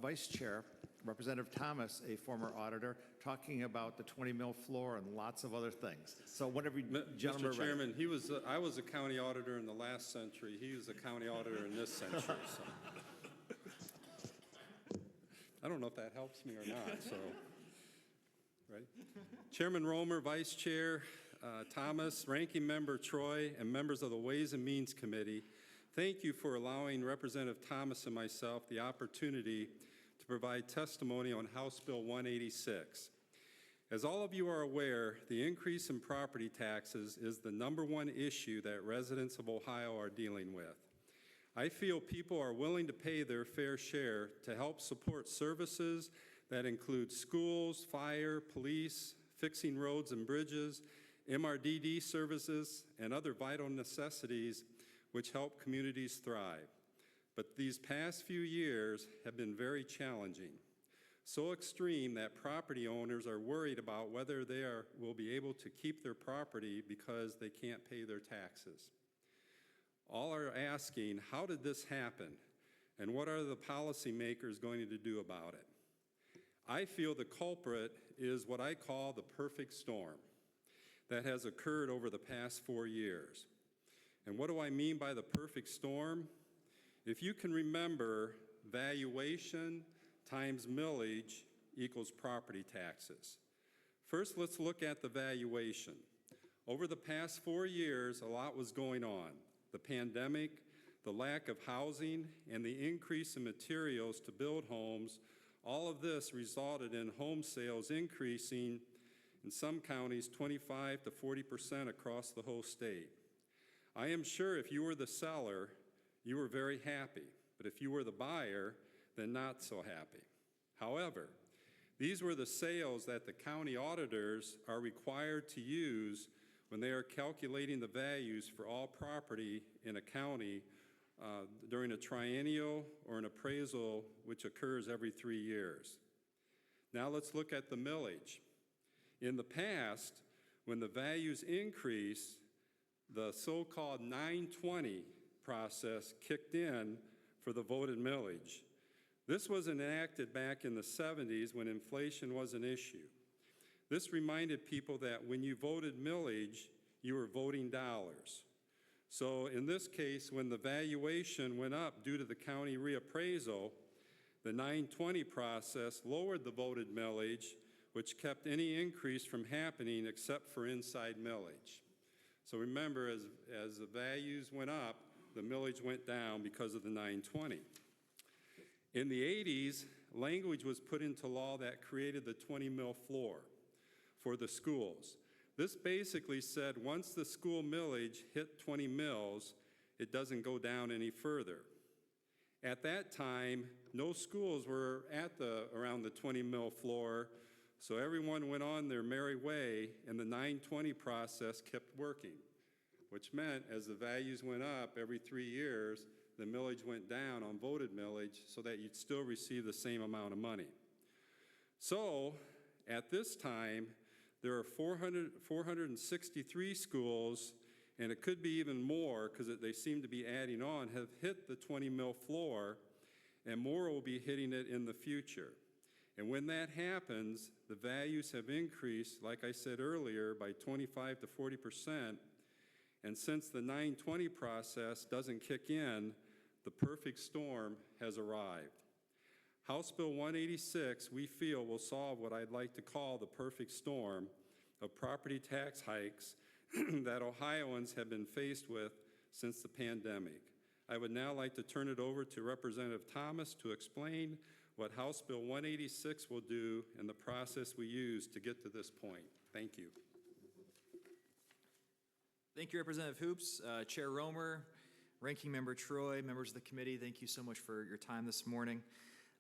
Vice Chair, Representative Thomas, a former auditor, talking about the 20 mil floor and lots of other things. So whenever gentlemen Mr. Chairman, I was a county auditor in the last century. He was a county auditor in this century. So. I don't know if that helps me or not. So, right? Chairman Romer, Vice Chair Thomas, Ranking Member Troy, and members of the Ways and Means Committee, thank you for allowing Representative Thomas and myself the opportunity to provide testimony on House Bill 186. As all of you are aware, the increase in property taxes is the #1 issue that residents of Ohio are dealing with. I feel people are willing to pay their fair share to help support services that include schools, fire, police, fixing roads and bridges, MRDD services, and other vital necessities which help communities thrive. But these past few years have been very challenging, so extreme that property owners are worried about whether they will be able to keep their property because they can't pay their taxes. All are asking, how did this happen, and what are the policymakers going to do about it? I feel the culprit is what I call the perfect storm that has occurred over the past 4 years. And what do I mean by the perfect storm? If you can remember, valuation times millage equals property taxes. First, let's look at the valuation. Over the past 4 years, a lot was going on. The pandemic, the lack of housing, and the increase in materials to build homes, all of this resulted in home sales increasing in some counties 25 to 40% across the whole state. I am sure if you were the seller, you were very happy, but if you were the buyer, then not so happy. However, these were the sales that the county auditors are required to use when they are calculating the values for all property in a county during a triennial or an appraisal which occurs every 3 years. Now let's look at the millage. In the past, when the values increase, the so-called 920 process kicked in for the voted millage. This was enacted back in the 70s when inflation was an issue. This reminded people that when you voted millage, you were voting dollars. So in this case, when the valuation went up due to the county reappraisal, the 920 process lowered the voted millage, which kept any increase from happening except for inside millage. So remember, as the values went up, the millage went down because of the 920. In the 80s, language was put into law that created the 20 mil floor for the schools. This basically said once the school millage hit 20 mils, it doesn't go down any further. At that time, no schools were at around the 20 mil floor, so everyone went on their merry way, and the 920 process kept working, which meant as the values went up every 3 years, the millage went down on voted millage so that you'd still receive the same amount of money. So at this time, there are 463 schools, and it could be even more because they seem to be adding on, have hit the 20 mil floor, and more will be hitting it in the future. And when that happens, the values have increased, like I said earlier, by 25 to 40%. And since the 920 process doesn't kick in, the perfect storm has arrived. House Bill 186, we feel, will solve what I'd like to call the perfect storm of property tax hikes that Ohioans have been faced with since the pandemic. I would now like to turn it over to Representative Thomas to explain what House Bill 186 will do and the process we use to get to this point. Thank you. Thank you, Representative Hoops. Chair Romer, Ranking Member Troy, members of the committee, thank you so much for your time this morning.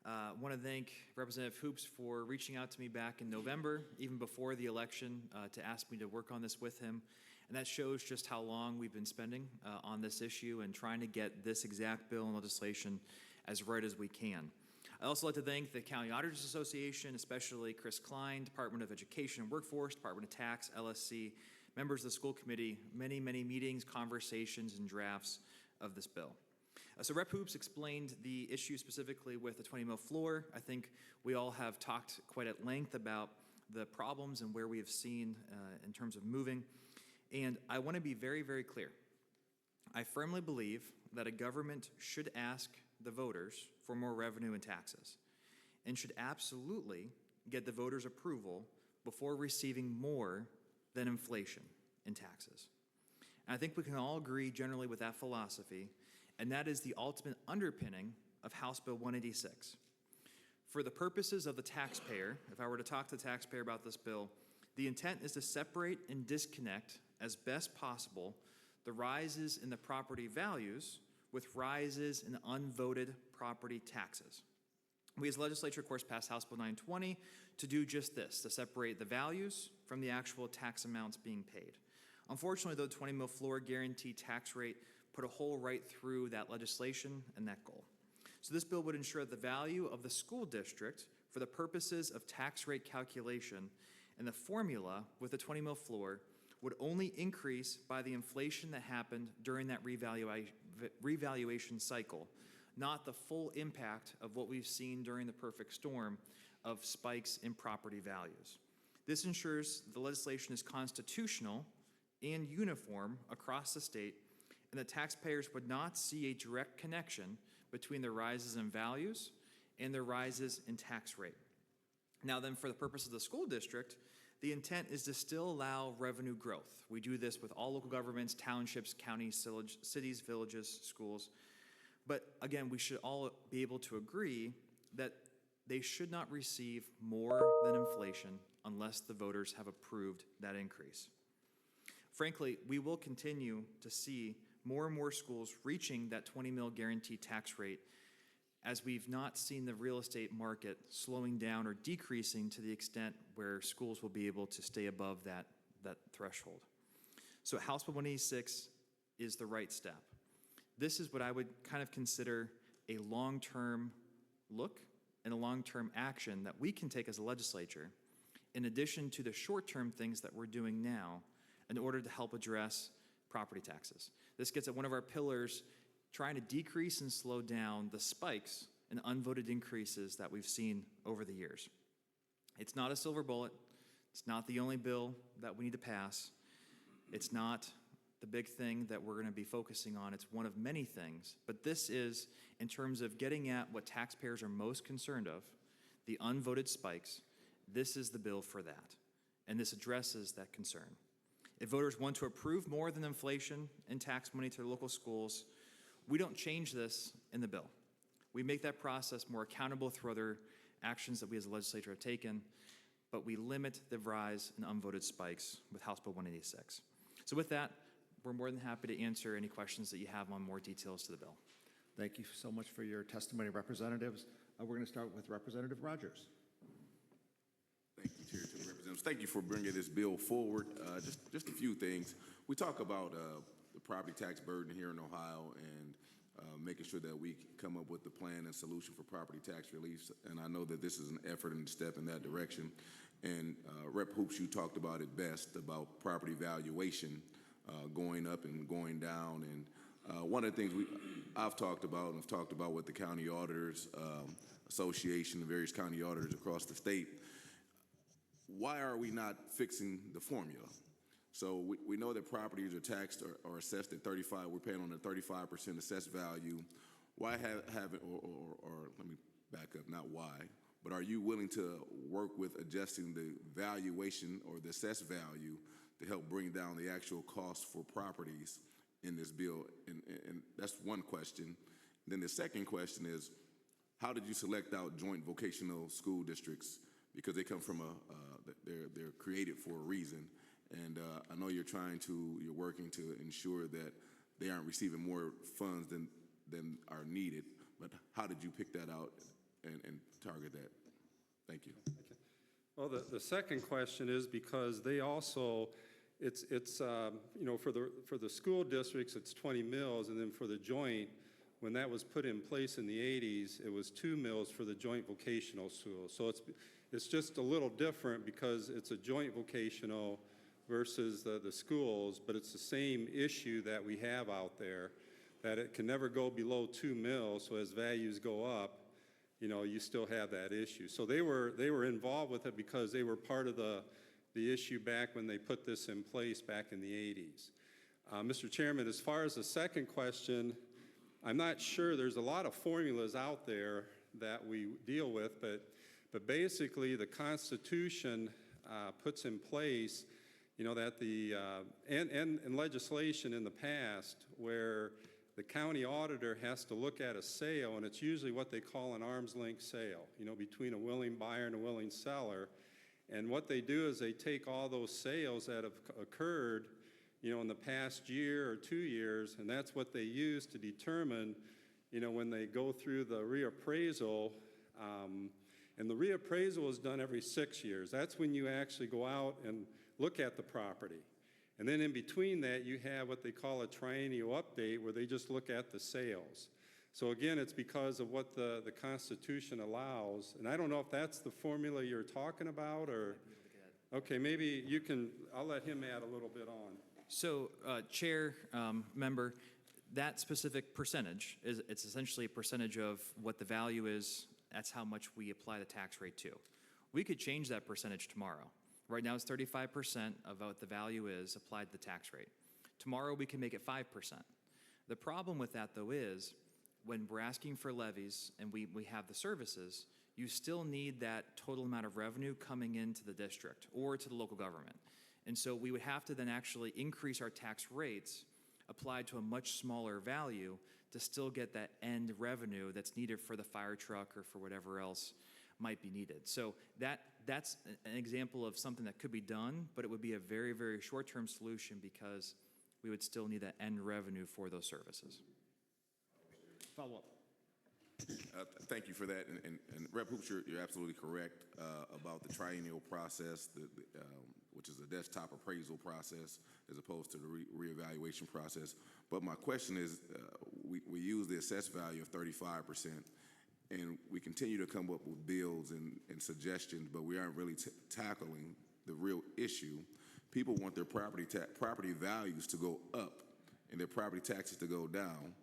I want to thank Representative Hoops for reaching out to me back in November, even before the election, to ask me to work on this with him. And that shows just how long we've been spending on this issue and trying to get this exact bill and legislation as right as we can. I'd also like to thank the County Auditors Association, especially Chris Klein, Department of Education and Workforce, Department of Tax, LSC, members of the school committee, many, many meetings, conversations, and drafts of this bill. So Rep. Hoops explained the issue specifically with the 20 mil floor. I think we all have talked quite at length about the problems and where we have seen in terms of moving. And I want to be very, very clear. I firmly believe that a government should ask the voters for more revenue and taxes and should absolutely get the voters' approval before receiving more than inflation in taxes. And I think we can all agree generally with that philosophy, and that is the ultimate underpinning of House Bill 186. For the purposes of the taxpayer, if I were to talk to the taxpayer about this bill, the intent is to separate and disconnect as best possible the rises in the property values with rises in unvoted property taxes. We as legislature, of course, passed House Bill 920 to do just this, to separate the values from the actual tax amounts being paid. Unfortunately, though, the 20 mil floor guaranteed tax rate put a hole right through that legislation and that goal. So this bill would ensure that the value of the school district for the purposes of tax rate calculation and the formula with the 20 mil floor would only increase by the inflation that happened during that revaluation cycle, not the full impact of what we've seen during the perfect storm of spikes in property values. This ensures the legislation is constitutional and uniform across the state, and that taxpayers would not see a direct connection between the rises in values and the rises in tax rate. Now then, for the purpose of the school district, the intent is to still allow revenue growth. We do this with all local governments, townships, counties, cities, villages, schools. But again, we should all be able to agree that they should not receive more than inflation unless the voters have approved that increase. Frankly, we will continue to see more and more schools reaching that 20 mil guaranteed tax rate as we've not seen the real estate market slowing down or decreasing to the extent where schools will be able to stay above that threshold. So House Bill 186 is the right step. This is what I would kind of consider a long-term look and a long-term action that we can take as a legislature, in addition to the short-term things that we're doing now in order to help address property taxes. This gets at one of our pillars, trying to decrease and slow down the spikes and unvoted increases that we've seen over the years. It's not a silver bullet. It's not the only bill that we need to pass. It's not the big thing that we're going to be focusing on. It's one of many things. But this is, in terms of getting at what taxpayers are most concerned of, the unvoted spikes, this is the bill for that. And this addresses that concern. If voters want to approve more than inflation and tax money to their local schools, we don't change this in the bill. We make that process more accountable through other actions that we as a legislature have taken, but we limit the rise in unvoted spikes with House Bill 186. So with that, we're more than happy to answer any questions that you have on more details to the bill. Thank you so much for your testimony, representatives. We're going to start with Representative Rogers. Thank you, Chair, to the representatives. Thank you for bringing this bill forward. Just a few things. We talk about the property tax burden here in Ohio and making sure that we come up with the plan and solution for property tax relief. And I know that this is an effort and step in that direction. And Rep. Hoops, you talked about it best, about property valuation going up and going down. And one of the things I've talked about, and I've talked about with the County Auditors Association, the various county auditors across the state, why are we not fixing the formula? So we know that properties are taxed or assessed at 35. We're paying on a 35% assessed value. Why have it, or let me back up, not why, but are you willing to work with adjusting the valuation or the assessed value to help bring down the actual cost for properties in this bill? And that's one question. Then the second question is, how did you select out joint vocational school districts? Because they come from they're created for a reason. And I know you're working to ensure that they aren't receiving more funds than are needed, but how did you pick that out and target that? Thank you. Okay. Well, the second question is because they also, it's for the school districts, it's 20 mills, and then for the joint, when that was put in place in the 80s, it was 2 mills for the joint vocational school. So it's just a little different because it's a joint vocational versus the schools, but it's the same issue that we have out there. that it can never go below 2 mils, so as values go up, you know, you still have that issue. So they were involved with it because they were part of the issue back when they put this in place back in the 80s. Mr. Chairman, as far as the second question, I'm not sure. There's a lot of formulas out there that we deal with, but basically the Constitution puts in place, you know, that and legislation in the past where the county auditor has to look at a sale, and it's usually what they call an arm's length sale, you know, between a willing buyer and a willing seller. And what they do is they take all those sales that have occurred, you know, in the past year or 2 years, and that's what they use to determine, you know, when they go through the reappraisal. And the reappraisal is done every 6 years. That's when you actually go out and look at the property. And then in between that, you have what they call a triennial update, where they just look at the sales. So again, it's because of what the Constitution allows. And I don't know if that's the formula you're talking about, or, okay, maybe you can, I'll let him add a little bit on. So, Chair, member, that specific percentage it's essentially a percentage of what the value is. That's how much we apply the tax rate to. We could change that percentage tomorrow. Right now it's 35% of what the value is applied to the tax rate. Tomorrow we can make it 5%. The problem with that, though, is when we're asking for levies and we have the services, you still need that total amount of revenue coming into the district or to the local government. And so we would have to then actually increase our tax rates applied to a much smaller value to still get that end revenue that's needed for the fire truck or for whatever else might be needed. So that's an example of something that could be done, but it would be a very, very short-term solution because we would still need that end revenue for those services. Follow up. Thank you for that. And Rep. Hoops, you're absolutely correct about the triennial process, which is a desktop appraisal process as opposed to the reevaluation process. But my question is, we use the assessed value of 35%, and we continue to come up with bills and suggestions, but we aren't really tackling the real issue. People want their property values to go up and their property taxes to go down.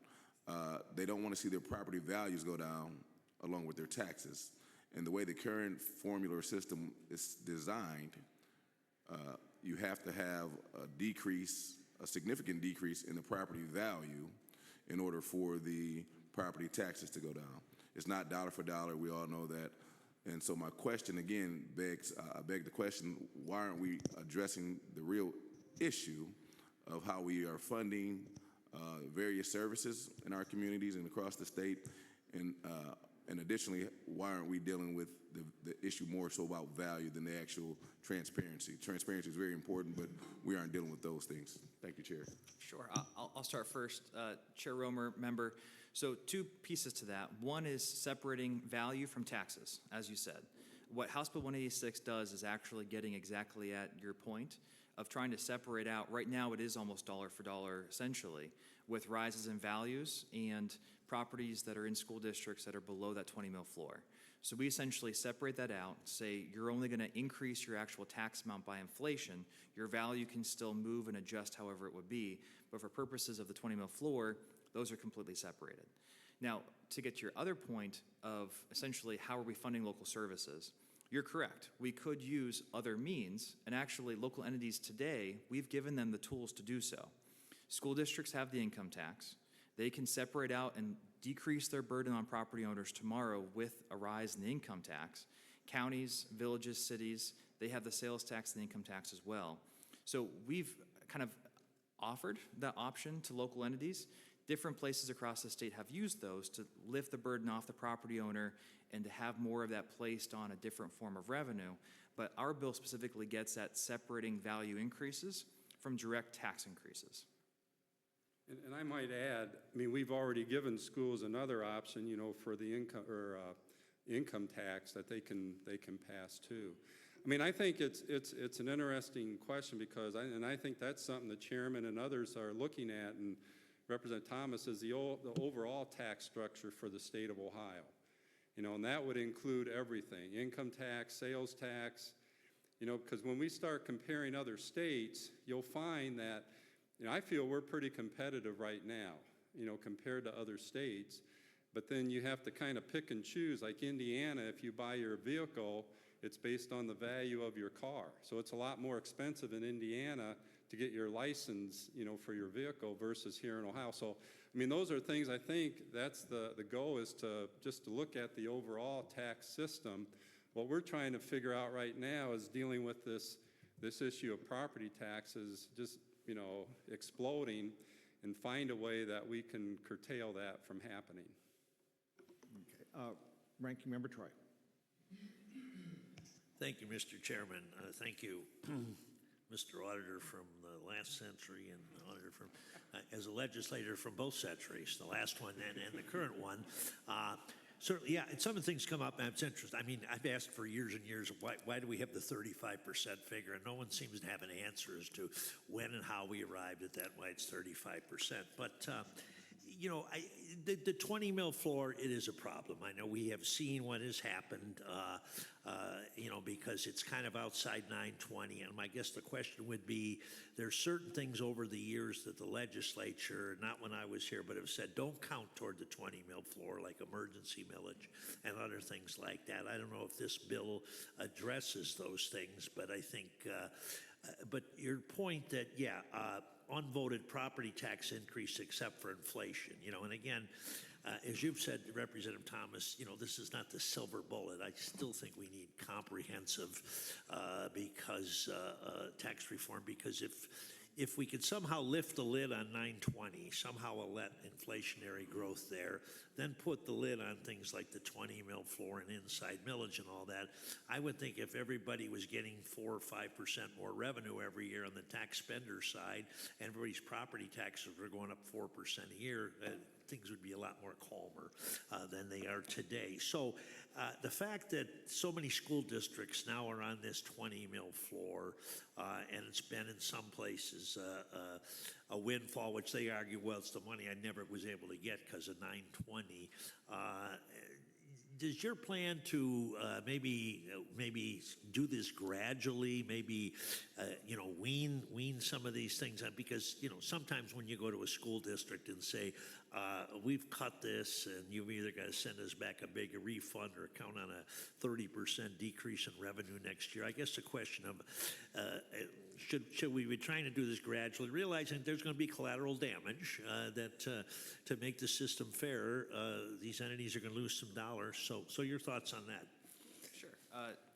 They don't want to see their property values go down along with their taxes. And the way the current formula system is designed, you have to have a significant decrease in the property value in order for the property taxes to go down. It's not dollar for dollar, we all know that. And so my question again I beg the question, why aren't we addressing the real issue of how we are funding various services in our communities and across the state? And additionally, why aren't we dealing with the issue more so about value than the actual transparency? Transparency is very important, but we aren't dealing with those things. Thank you, Chair. Sure. I'll start first. Chair Romer, member. So 2 pieces to that. One is separating value from taxes, as you said. What House Bill 186 does is actually getting exactly at your point of trying to separate out. Right now it is almost dollar for dollar, essentially, with rises in values and properties that are in school districts that are below that 20 mil floor. So we essentially separate that out, say you're only going to increase your actual tax amount by inflation. Your value can still move and adjust however it would be, but for purposes of the 20 mil floor, those are completely separated. Now, to get to your other point of essentially how are we funding local services, you're correct. We could use other means, and actually local entities today, we've given them the tools to do so. School districts have the income tax. They can separate out and decrease their burden on property owners tomorrow with a rise in the income tax. Counties, villages, cities, they have the sales tax and the income tax as well. So we've kind of offered that option to local entities. Different places across the state have used those to lift the burden off the property owner and to have more of that placed on a different form of revenue. But our bill specifically gets at separating value increases from direct tax increases. And I might add, I mean, we've already given schools another option, you know, for the income tax that they can pass too. I mean, I think it's an interesting question because I think that's something the chairman and others are looking at, and Representative Thomas, is the overall tax structure for the state of Ohio. You know, and that would include everything: income tax, sales tax. You know, because when we start comparing other states, you'll find that, you know, I feel we're pretty competitive right now. compared to other states. But then you have to kind of pick and choose. Like Indiana, if you buy your vehicle, it's based on the value of your car. So it's a lot more expensive in Indiana to get your license, for your vehicle versus here in Ohio. So, those are things I think that's the goal is to look at the overall tax system. What we're trying to figure out right now is dealing with this issue of property taxes just, exploding, and find a way that we can curtail that from happening. Okay. Ranking Member Troy. Thank you, Mr. Chairman. Thank you, Mr. Auditor from the last century and the auditor from, as a legislator from both centuries, the last one and the current one. Certainly, yeah, and some of the things come up, and it's interesting. I've asked for years and years, why do we have the 35% figure? And no one seems to have an answer as to when and how we arrived at that, why it's 35%. But, the 20 mil floor, it is a problem. I know we have seen what has happened, because it's kind of outside 920. And I guess the question would be, there's certain things over the years that the legislature, not when I was here, but have said, don't count toward the 20 mil floor, like emergency millage and other things like that. I don't know if this bill addresses those things, but I think, but your point that, unvoted property tax increase except for inflation, and again, as you've said, Representative Thomas, this is not the silver bullet. I still think we need comprehensive tax reform, because if we could somehow lift the lid on 920, somehow let inflationary growth there, then put the lid on things like the 20 mil floor and inside millage and all that, I would think if everybody was getting 4 or 5% more revenue every year on the tax spender side, and everybody's property taxes were going up 4% a year, things would be a lot more calmer than they are today. So the fact that so many school districts now are on this 20 mil floor, and it's been in some places a windfall, which they argue, well, it's the money I never was able to get because of 920. Does your plan to maybe do this gradually, maybe wean some of these things on? Because sometimes when you go to a school district and say we've cut this, and you've either got to send us back a big refund or count on a 30% decrease in revenue next year. I guess the question of should we be trying to do this gradually, realizing there's going to be collateral damage, that to make the system fair, these entities are going to lose some dollars. So your thoughts on that? Sure.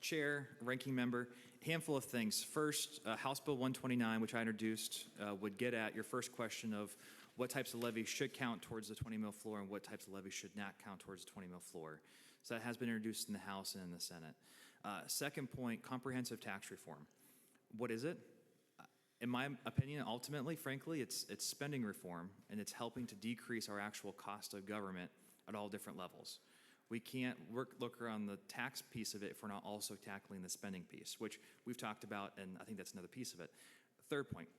Chair, ranking member, handful of things. First, House Bill 129, which I introduced, would get at your first question of what types of levies should count towards the 20 mil floor and what types of levies should not count towards the 20 mil floor. So that has been introduced in the House and in the Senate. Second point, comprehensive tax reform. What is it? In my opinion, ultimately, frankly, it's spending reform, and it's helping to decrease our actual cost of government at all different levels. We can't look around the tax piece of it if we're not also tackling the spending piece, which we've talked about, and I think that's another piece of it. Third point,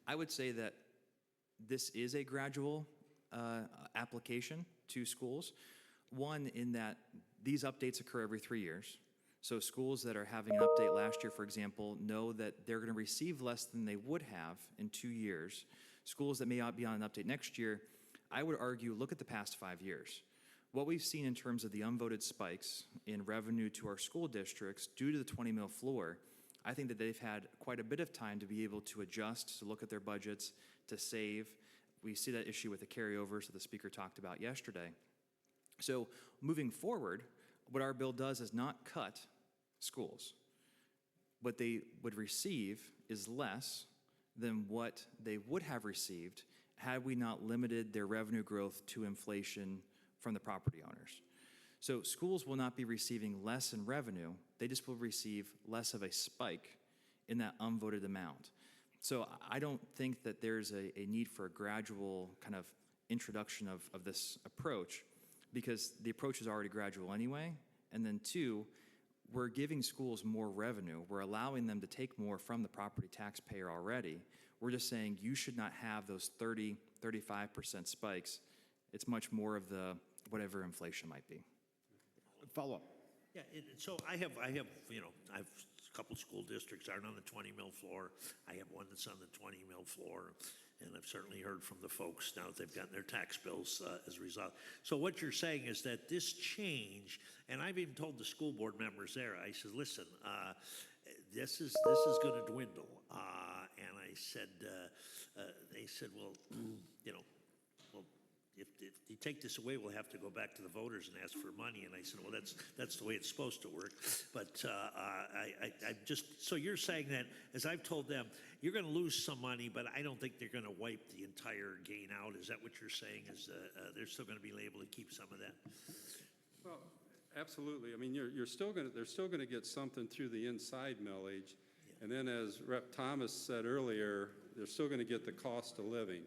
I would say that this is a gradual application to schools. One, in that these updates occur every 3 years. So schools that are having an update last year, for example, know that they're going to receive less than they would have in 2 years. Schools that may not be on an update next year, I would argue, look at the past 5 years. What we've seen in terms of the unvoted spikes in revenue to our school districts due to the 20 mil floor, I think that they've had quite a bit of time to be able to adjust, to look at their budgets, to save. We see that issue with the carryovers that the speaker talked about yesterday. So moving forward, what our bill does is not cut schools. What they would receive is less than what they would have received had we not limited their revenue growth to inflation from the property owners. So schools will not be receiving less in revenue, they just will receive less of a spike in that unvoted amount. So I don't think that there's a need for a gradual kind of introduction of this approach, because the approach is already gradual anyway. And then two, we're giving schools more revenue. We're allowing them to take more from the property taxpayer already. We're just saying you should not have those 30, 35% spikes. It's much more of the whatever inflation might be. Follow up. Yeah, so I have a couple school districts aren't on the 20 mil floor. I have one that's on the 20 mil floor. And I've certainly heard from the folks now that they've gotten their tax bills as a result. So what you're saying is that this change, and I've even told the school board members there, I said, listen, this is going to dwindle. And I said, they said, well, you know, well, if you take this away, we'll have to go back to the voters and ask for money. And I said, well, that's the way it's supposed to work. But I just, so you're saying that, as I've told them, you're going to lose some money, but I don't think they're going to wipe the entire gain out. Is that what you're saying? Is they're still going to be able to keep some of that? Well, absolutely. I mean, they're still going to get something through the inside millage. And then, as Rep. Thomas said earlier, they're still going to get the cost of living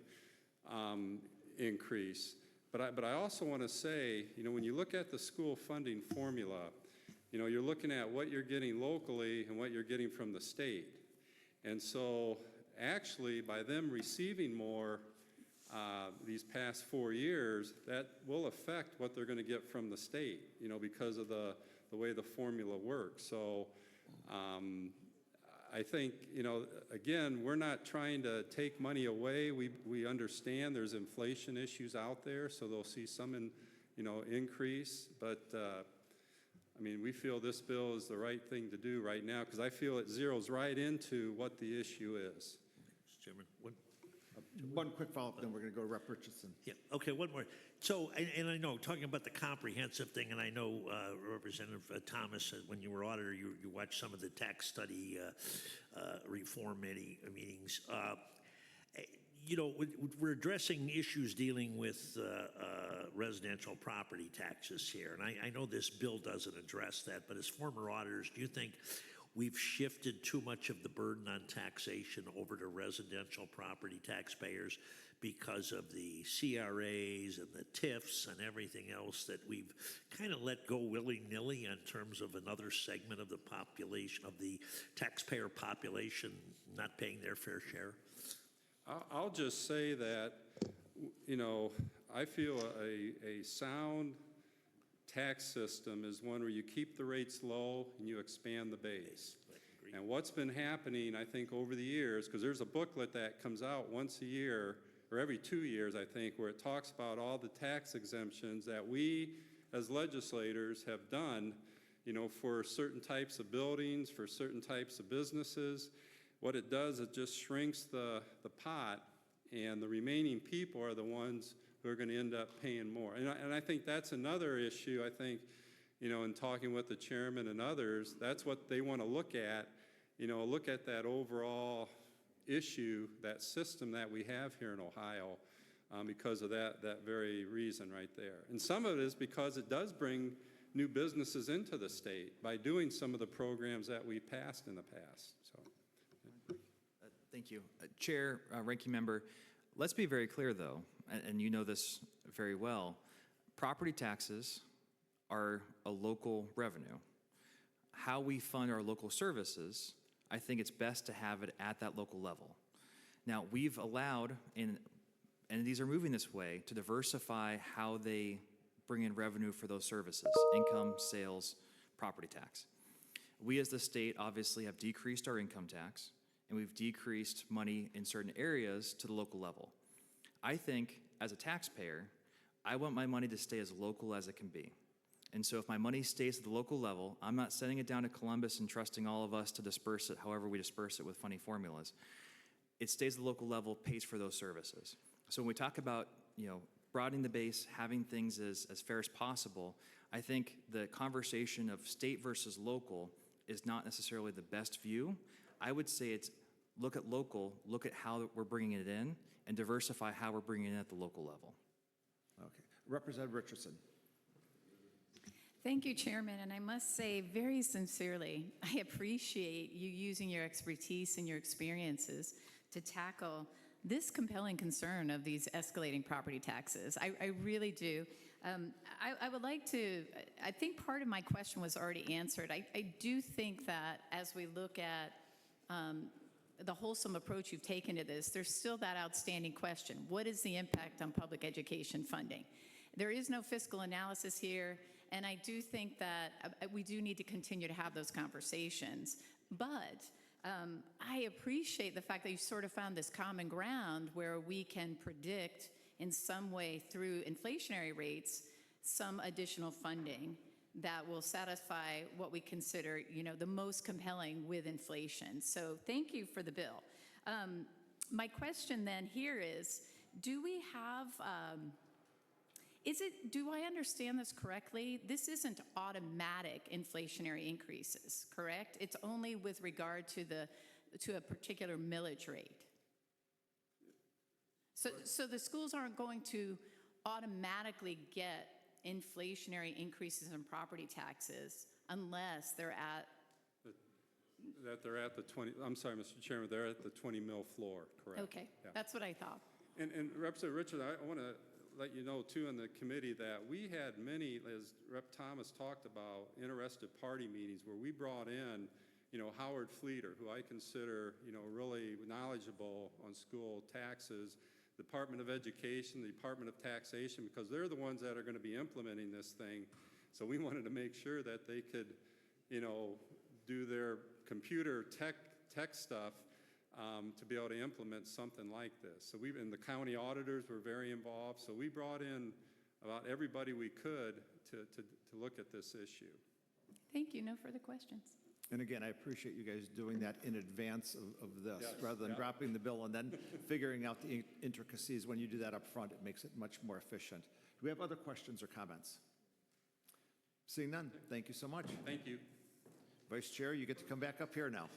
increase. But I also want to say, you know, when you look at the school funding formula, you know, you're looking at what you're getting locally and what you're getting from the state. And so, actually, by them receiving more these past 4 years, that will affect what they're going to get from the state, you know, because of the way the formula works. So I think, you know, again, we're not trying to take money away. We understand there's inflation issues out there, so they'll see some, increase. But, I mean, we feel this bill is the right thing to do right now because I feel it zeroes right into what the issue is. Mr. Chairman, One quick follow-up, then we're going to go to Rep. Richardson. yeah, okay, one more. So, and I know, talking about the comprehensive thing, and I know Representative Thomas, when you were auditor, you watched some of the tax study reform meetings. You know, we're addressing issues dealing with residential property taxes here, and I know this bill doesn't address that, but as former auditors, do you think we've shifted too much of the burden on taxation over to residential property taxpayers because of the CRAs and the TIFs and everything else that we've kind of let go willy-nilly in terms of another segment of the population, of the taxpayer population not paying their fair share? I'll just say that, you know, I feel a sound tax system is one where you keep the rates low and you expand the base. And what's been happening, I think, over the years, because there's a booklet that comes out once a year, or every 2 years, I think, where it talks about all the tax exemptions that we, as legislators, have done, you know, for certain types of buildings, for certain types of businesses. What it does, it just shrinks the pot, and the remaining people are the ones who are going to end up paying more. And I think that's another issue, I think, you know, in talking with the chairman and others, that's what they want to look at, you know, look at that overall issue, that system that we have here in Ohio, because of that very reason right there. And some of it is because it does bring new businesses into the state by doing some of the programs that we passed in the past. So, Thank you. Chair, Ranking Member, let's be very clear, though, and you know this very well, property taxes are a local revenue. How we fund our local services, I think it's best to have it at that local level. Now, we've allowed, and these are moving this way, to diversify how they bring in revenue for those services, income, sales, property tax. We as the state obviously have decreased our income tax, and we've decreased money in certain areas to the local level. I think, as a taxpayer, I want my money to stay as local as it can be. And so if my money stays at the local level, I'm not sending it down to Columbus and trusting all of us to disperse it however we disperse it with funny formulas. It stays at the local level, pays for those services. So when we talk about, you know, broadening the base, having things as fair as possible, I think the conversation of state versus local is not necessarily the best view. I would say it's look at local, look at how we're bringing it in, and diversify how we're bringing it at the local level. Okay. Representative Richardson. Thank you, Chairman, and I must say very sincerely, I appreciate you using your expertise and your experiences to tackle this compelling concern of these escalating property taxes. I really do. I would like to, I think part of my question was already answered. I do think that as we look at the wholesome approach you've taken to this, there's still that outstanding question. What is the impact on public education funding? There is no fiscal analysis here, and I do think that we do need to continue to have those conversations. But I appreciate the fact that you sort of found this common ground where we can predict in some way through inflationary rates some additional funding that will satisfy what we consider, the most compelling with inflation. So thank you for the bill. My question then here is, do we have, do I understand this correctly? This isn't automatic inflationary increases, correct? It's only with regard to a particular millage rate. So the schools aren't going to automatically get inflationary increases in property taxes unless they're at, That they're at the 20, I'm sorry, Mr. Chairman, they're at the 20 mil floor, correct? okay, Yeah. that's what I thought. And Representative Richard, I want to let you know too in the committee that we had many, as Rep. Thomas talked about, interested party meetings where we brought in, Howard Fleeter, who I consider, really knowledgeable on school taxes, Department of Education, the Department of Taxation, because they're the ones that are going to be implementing this thing. So we wanted to make sure that they could, do their computer tech stuff to be able to implement something like this. So and the county auditors were very involved. So we brought in about everybody we could to look at this issue. Thank you, no further questions. And again, I appreciate you guys doing that in advance of this, Yes, rather than yeah. dropping the bill and then figuring out the intricacies. When you do that up front, it makes it much more efficient. Do we have other questions or comments? Seeing none, thank you so much. Thank you. Vice Chair, you get to come back up here now.